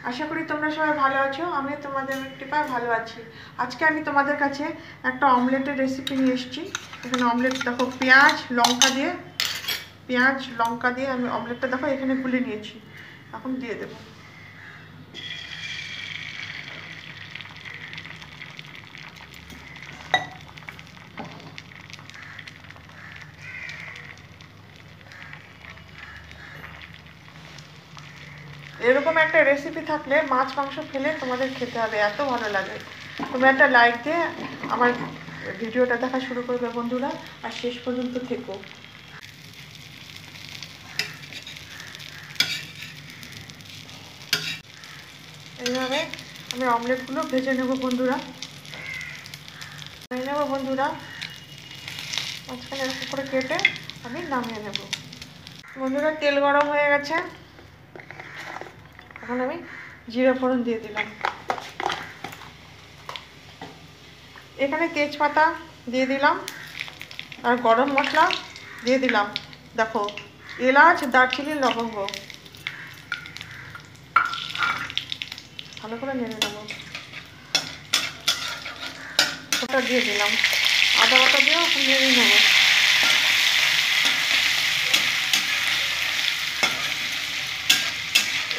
আশা করি তোমরা সবাই ভালো আছো। আমি তোমাদের কৃপায় ভালো আছি। আজকে আমি তোমাদের কাছে একটা অমলেটের রেসিপি নিয়ে এসেছি। এখানে অমলেট দেখো, পেঁয়াজ লঙ্কা দিয়ে আমি অমলেটটা দেখো এখানে গুলে নিয়েছি। এখন দিয়ে দেবো। এরকম একটা রেসিপি থাকলে মাছ মাংস ফেলে তোমাদের খেতে হবে, এত ভালো লাগে। তোমরা একটা লাইক দিয়ে আমার ভিডিওটা দেখা শুরু করবে বন্ধুরা, আর শেষ পর্যন্ত থেকো। এইভাবে আমি অমলেটগুলো ভেজে নেব বন্ধুরা। মাঝখানে এরকম করে কেটে আমি নামিয়ে নেব বন্ধুরা। তেল গরম হয়ে গেছে, এখন আমি জিরে ফোড়ন দিয়ে দিলাম। এখানে তেজপাতা দিয়ে দিলাম আর গরম মশলা দিয়ে দিলাম। দেখো, এলাচ, দারচিনি, লবঙ্গ ভালো করে নেড়ে নেবো। ওটা দিয়ে দিলাম, আদা বাটা দিয়েও এখন নেড়ে নেবো।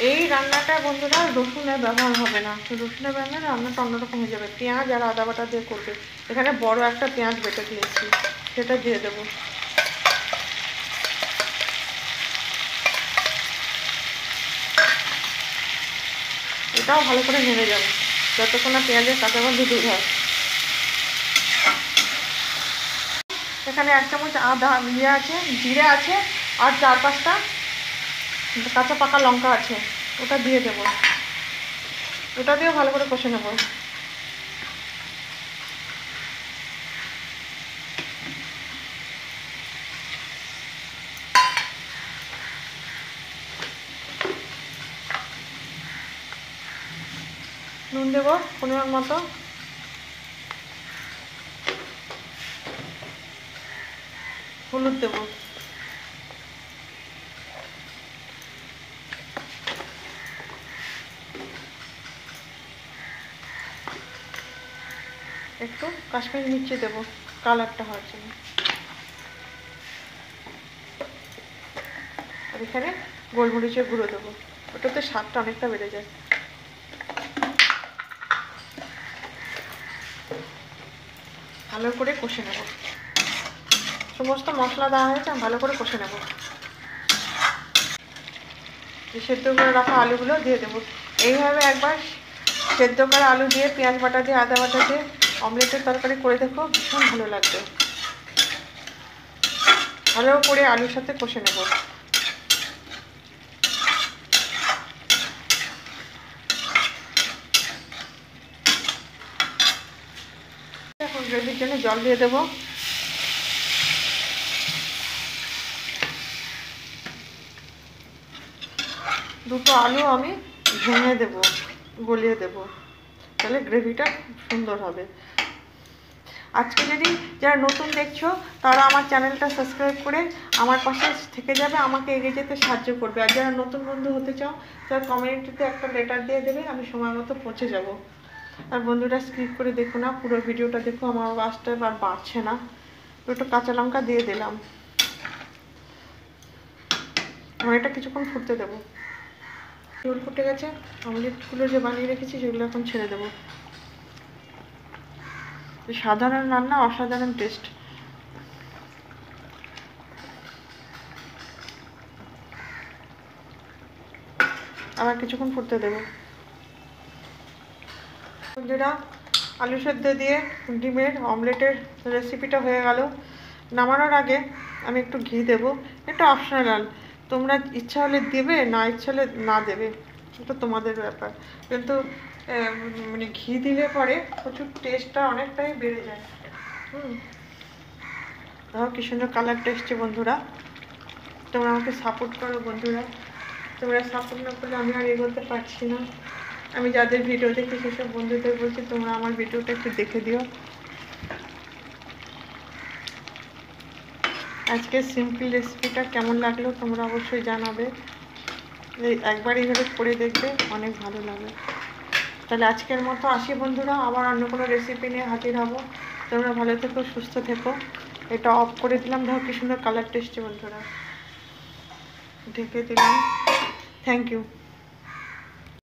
এই রান্নাটা বন্ধুরা রসুনের ব্যবহার হবে না, রসুনের ব্যবহার রান্নাটা অন্যরকম হয়ে যাবে। পেঁয়াজ আর আদা বাটা দিয়ে করবে। এখানে বড় একটা পেঁয়াজ বেটে দিয়েছি, সেটা দিয়ে দেবো। এটাও ভালো করে নেড়ে যাবে যতক্ষণ না পেঁয়াজের কাঁচা গন্ধ দূর হয়। এখানে 1 চামচ আদা আছে, জিরে আছে, আর 4-5টা কাঁচা পাকা লঙ্কা আছে, ওটা দিয়ে দেবো। ওটা দিয়েও ভালো করে কষে নেব। নুন দেবো পরিমাণ মতো। হলুদ দেবো। একটু কাশ্মীরি মির্চি দেবো কালারটা হওয়ার জন্য। আর এখানে গোলমরিচের গুঁড়ো দেবো, ওটাতে স্বাদটা অনেকটা বেড়ে যায়। ভালো করে কষে নেব। সমস্ত মশলা দেওয়া হয়েছে, আমি ভালো করে কষে নেব। সেদ্ধ করে রাখা আলুগুলো দিয়ে দেবো। এইভাবে একবার সেদ্ধ করা আলু দিয়ে, পেঁয়াজ বাটা দিয়ে, আদা বাটা দিয়ে অমলেটের তরকারি করে দেখো, ভীষণ ভালো লাগবে। ভালো করে আলুর সাথে কষে নেব। এখন গ্রেভির জন্য জল দিয়ে দেবো। দুটো আলু আমি ভেঙে দেবো, গলিয়ে দেবো, তাহলে গ্রেভিটা সুন্দর হবে। আজকে যদি যারা নতুন দেখছো তারা আমার চ্যানেলটা সাবস্ক্রাইব করে আমার পাশে থেকে যাবে, আমাকে এগিয়ে যেতে সাহায্য করবে। আর যারা নতুন বন্ধু হতে চাও তারা কমিউনিটিতে একটা লেটার দিয়ে দেবে, আমি সময় মতো পৌঁছে যাব। আর বন্ধুরা স্কিপ করে দেখো না, পুরো ভিডিওটা দেখো, আমার আওয়াজটা আর বাড়ছে না। দুটো কাঁচা লঙ্কা দিয়ে দিলাম। আমার এটা কিছুক্ষণ ফুটতে দেবো। ঝোল ফুটে গেছে, অমলেটগুলো যে বানিয়ে রেখেছি সেগুলো এখন ছেড়ে দেবো। সাধারণ রান্না, অসাধারণ টেস্ট। আবার কিছুক্ষণ ফুটতে দেবো। বন্ধুরা, আলু সেদ্ধ দিয়ে ডিমের অমলেটের রেসিপিটা হয়ে গেল। নামানোর আগে আমি একটু ঘি দেবো, এটা অপশনাল। তোমরা ইচ্ছা হলে দেবে, না ইচ্ছা হলে না দেবে, এটা তোমাদের ব্যাপার। কিন্তু মানে ঘি দিলে পরে প্রচুর টেস্টটা অনেকটাই বেড়ে যায়। দেখো কি সুন্দর কালারটা এসছে বন্ধুরা। তোমরা আমাকে সাপোর্ট করো বন্ধুরা, তোমরা সাপোর্ট না করলে আমি আর এগোতে পারছি না। আমি যাদের ভিডিও দেখি সেসব বন্ধুদের বলছি তোমরা আমার ভিডিওটা একটু দেখে দিও। আজকের সিম্পল রেসিপিটা কেমন লাগলো তোমরা অবশ্যই জানাবে। এই একবার এইভাবে করে দেখবে, অনেক ভালো লাগে। তাহলে আজকের মতো আসি বন্ধুরা, আবার অন্য কোনো রেসিপি নিয়ে হাজির হব। তোমরা ভালো থেকো, সুস্থ থেকো। এটা অফ করে দিলাম, দেখো কি সুন্দর কালার টেস্টি বন্ধুরা, ঢেকে দিলাম। Thank you.